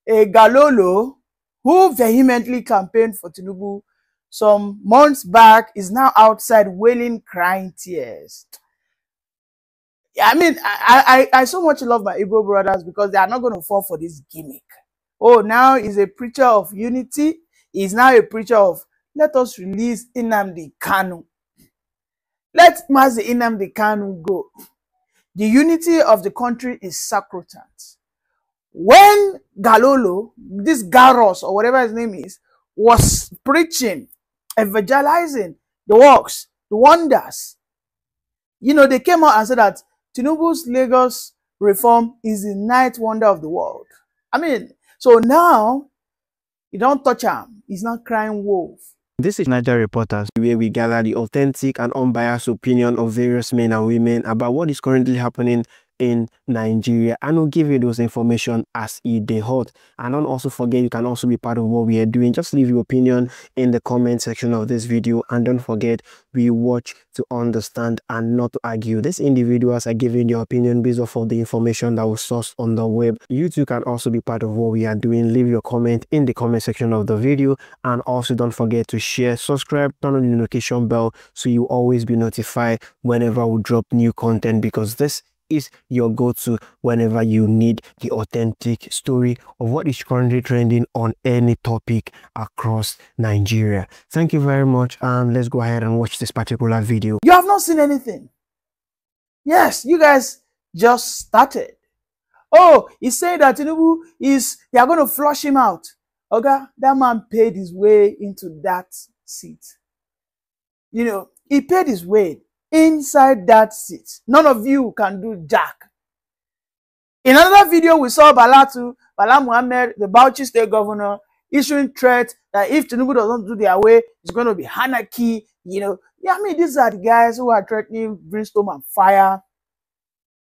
a Galolo who vehemently campaigned for Tinubu some months back is now outside wailing, crying tears. I mean, I so much love my Igbo brothers because they are not going to fall for this gimmick. Oh, now he's a preacher of unity. He's now a preacher of, let us release Nnamdi Kanu. Let Mazi Nnamdi Kanu go. The unity of the country is sacrosanct. When Galolo, this Garos or whatever his name is, was preaching, evangelizing the works, the wonders, you know, they came out and said that Tinubu's Lagos reform is the ninth wonder of the world. I mean, so now, you don't touch him. He's not crying wolf. This is Niger Reporters, where we gather the authentic and unbiased opinion of various men and women about what is currently happening in Nigeria, and we'll give you those information as they hot. And don't also forget, you can also be part of what we are doing. Just leave your opinion in the comment section of this video, and don't forget, we watch to understand and not to argue. These individuals are giving their opinion based off of the information that was sourced on the web. You too can also be part of what we are doing. Leave your comment in the comment section of the video, and also don't forget to share, subscribe, turn on the notification bell so you always be notified whenever we drop new content, because this is your go-to whenever you need the authentic story of what is currently trending on any topic across Nigeria. Thank you very much, and let's go ahead and watch this particular video. You have not seen anything. Yes, you guys just started. Oh, he's saying that Tinubu they are going to flush him out. Okay, that man paid his way into that seat. You know, he paid his way inside that seat. None of you can do jack. In another video, we saw Bala Muhammad, the Bauchi state governor, issuing threats that if Tinubu doesn't do their way, it's going to be anarchy. You know, yeah, I mean, these are the guys who are threatening brimstone and fire.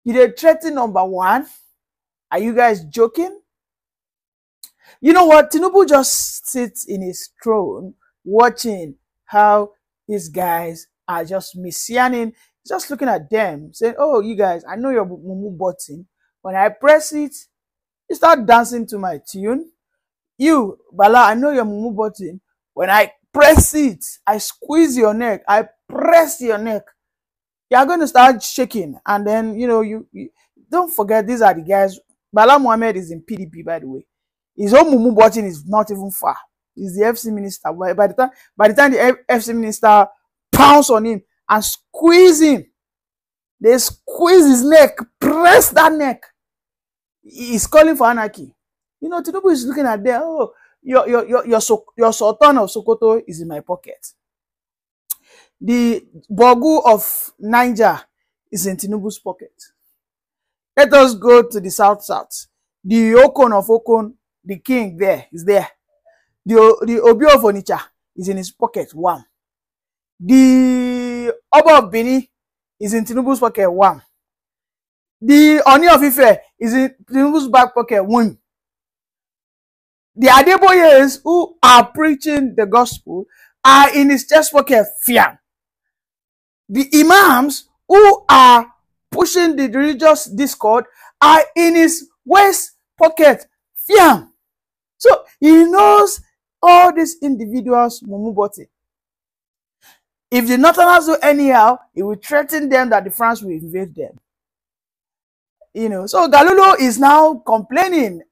They threaten number one. Are you guys joking? You know what? Tinubu just sits in his throne watching how these guys are just messianing, just looking at them, saying, oh, you guys, I know your mumu button. When I press it, you start dancing to my tune. You, Bala, I know your mumu button. When I press it, I squeeze your neck, I press your neck. You're going to start shaking. And then, you know, you don't forget, these are the guys. Bala Muhammad is in PDP, by the way. His own mumu button is not even far. He's the FC minister. By the time the FC minister pounce on him and squeeze him, they squeeze his neck, press that neck. He's calling for anarchy. You know, Tinubu is looking at there. Oh, your Sultan of Sokoto is in my pocket. The Bogu of Niger is in Tinubu's pocket. Let us go to the south. The Okon of Okon, the king there, is there. The Obi of Onitsha is in his pocket. One. The Oba of Bini is in Tinubu's pocket. One. The Oni of Ife is in Tinubu's back pocket. One. The Adeboyes who are preaching the gospel are in his chest pocket. Fiam. The Imams who are pushing the religious discord are in his waist pocket. Fiam. So he knows all these individuals mumu button. If the Northerners do anyhow, he will threaten them that the France will invade them. You know, so Galolo is now complaining.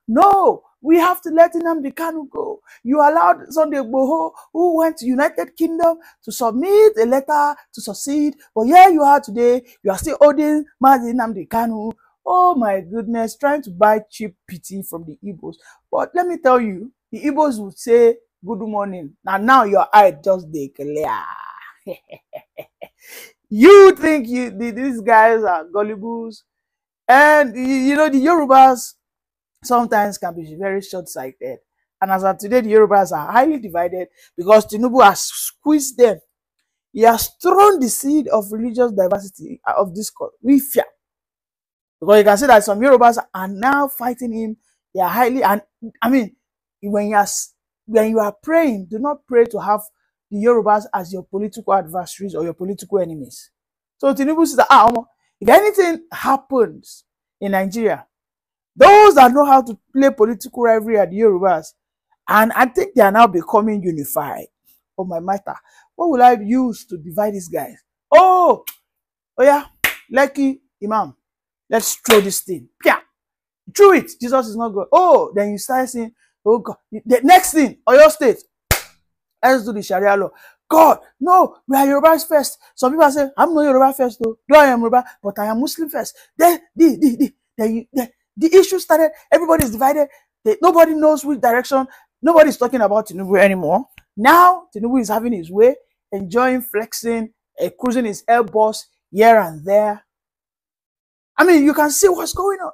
No, we have to let Nnamdi Kanu go. You allowed Sunday Igboho, who went to United Kingdom, to submit a letter to succeed. But here you are today, you are still holding Nnamdi Kanu. Oh my goodness, trying to buy cheap pity from the Igbos. But let me tell you, the Igbos would say, good morning. Now your eye just declare. You think these guys are gullibles? And you know, the Yorubas sometimes can be very short-sighted. And as of today, the Yorubas are highly divided because Tinubu has squeezed them. He has thrown the seed of religious diversity of discord. We fear. Because you can see that some Yorubas are now fighting him. They are highly, and I mean, when you are praying, do not pray to have the Yorubas as your political adversaries or your political enemies. So Tinubu says that if anything happens in Nigeria, Those that know how to play political rivalry are the Yorubas. And I think they are now becoming unified. Oh my matter. What will I use to divide these guys? Oh yeah, Lucky Imam. Let's throw this thing. Yeah. Throw it. Jesus is not God. Oh, then you start saying, oh God. The next thing, Oyo State. Let's do the Sharia law. God, no, we are Yorubas first. Some people say, I'm not Yoruba first, though. Though I am Yoruba, but I am Muslim first. Then the issue started. Everybody is divided. Nobody knows which direction. Nobody is talking about Tinubu anymore. Now, Tinubu is having his way, enjoying, flexing, cruising his Airbus here and there. I mean, you can see what's going on.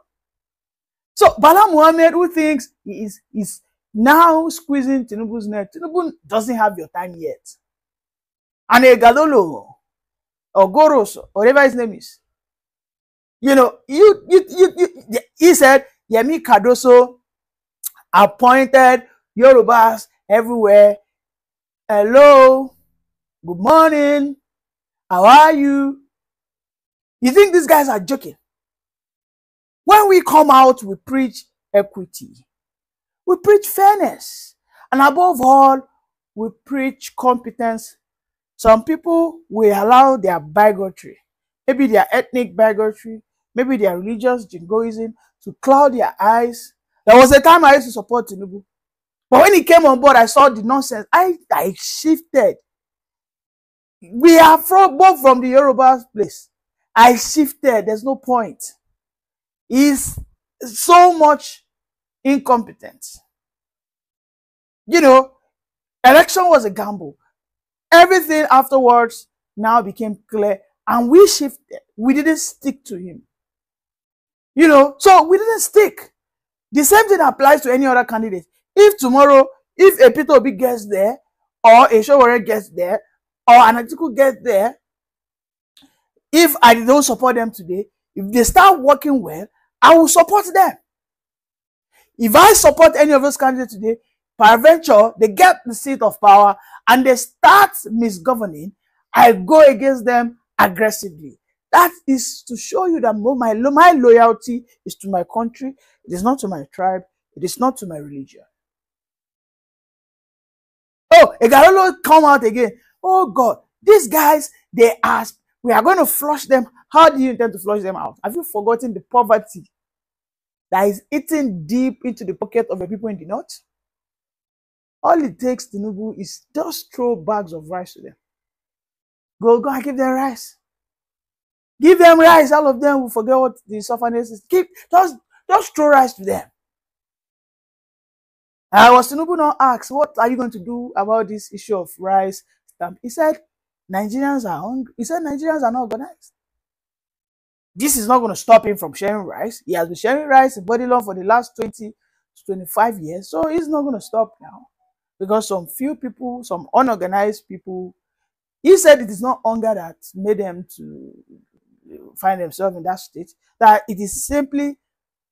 So, Bala Muhammad, who thinks he is now squeezing Tinubu's neck. Tinubu doesn't have your time yet. And Gadolo or Goros, or whatever his name is, you know, he said Yemi Cardoso appointed Yorubas everywhere. Hello, good morning, how are you? You think these guys are joking? When we come out, we preach equity. We preach fairness. And above all, we preach competence. Some people will allow their bigotry, maybe their ethnic bigotry, maybe their religious jingoism, to cloud their eyes. There was a time I used to support Tinubu. But when he came on board, I saw the nonsense. I shifted. We are both from the Yoruba place. I shifted. There's no point. He's so much incompetence. You know, election was a gamble. Everything afterwards now became clear, and we shifted. We didn't stick to him. You know, so we didn't stick. The same thing applies to any other candidate. If tomorrow, if a Peter Obi gets there, or a Showore gets there, or an Atiku gets there, if I don't support them today, if they start working well, I will support them. If I support any of those candidates today, peradventure, they get the seat of power and they start misgoverning, I go against them aggressively. That is to show you that my loyalty is to my country. It is not to my tribe. It is not to my religion. Oh, Egarolo come out again. Oh God, these guys, they ask, we are going to flush them. How do you intend to flush them out? Have you forgotten the poverty that is eating deep into the pocket of the people in the north? All it takes, Tinubu, is just throw bags of rice to them. Go and give them rice. Give them rice. All of them will forget what the sufferness is. Just throw rice to them. I was Tinubu now asked, what are you going to do about this issue of rice stamp? He said, Nigerians are hungry. He said, Nigerians are not organized. This is not going to stop him from sharing rice. He has been sharing rice in body law for the last 20 to 25 years. So he's not going to stop now. Because some few people, some unorganized people, he said it is not hunger that made them to find themselves in that state, that it is simply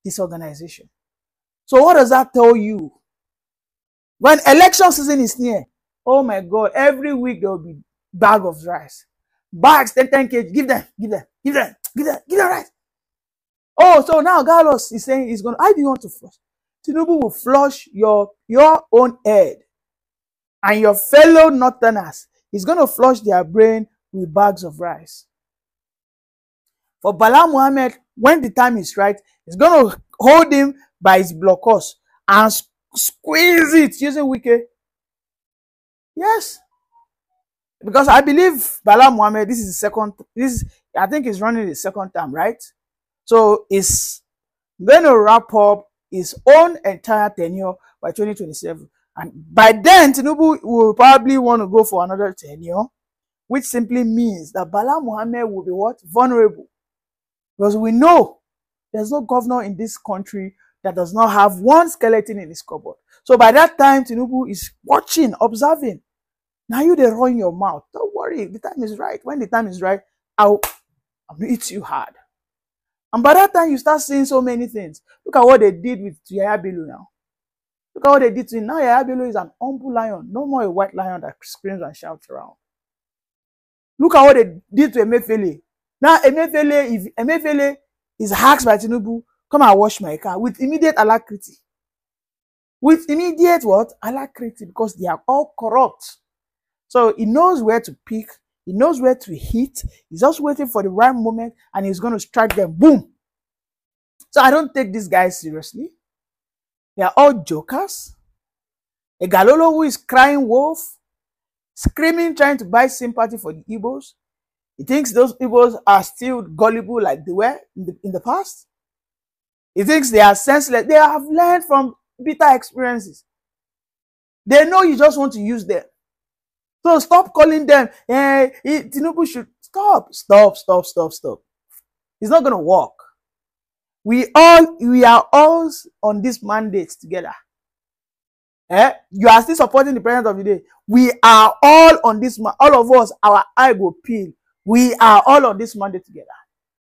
disorganization. So what does that tell you? When election season is near, oh my God, every week there will be bag of rice. Bags, 10 kg, give them rice. Oh, so now Carlos is saying he's going to, how do you want to flush? Tinubu will flush your own head. And your fellow northerners is going to flush their brain with bags of rice. For Bala Muhammad, when the time is right, he's going to hold him by his blockers and squeeze it using Wike. Yes. Because I believe Bala Muhammad, I think he's running his second term, right? So he's going to wrap up his own entire tenure by 2027. And by then, Tinubu will probably want to go for another tenure, which simply means that Bala Muhammad will be what? Vulnerable. Because we know there's no governor in this country that does not have one skeleton in his cupboard. So by that time, Tinubu is watching, observing. Now you they run your mouth. Don't worry, the time is right. When the time is right, I'll hit you hard. And by that time, you start seeing so many things. Look at what they did with Yaya Bello now. Look at what they did to him. Now Yaya Bello is an humble lion. No more a white lion that screams and shouts around. Look at what they did to Emefiele. Now Emefiele is asked by Tinubu, come and wash my car with immediate alacrity. With immediate what? Alacrity, because they are all corrupt. So he knows where to pick, he knows where to hit, he's just waiting for the right moment and he's going to strike them. Boom. So I don't take these guys seriously. They are all jokers. A Galolo who is crying wolf, screaming, trying to buy sympathy for the Igbos. He thinks those Igbos are still gullible like they were in the past. He thinks they are senseless. They have learned from bitter experiences. They know you just want to use them. So stop calling them, Tinubu should stop. It's not going to work. We are all on this mandate together. You are still supporting the president of the day. We are all on this, all of us, our eye will peel. We are all on this mandate together.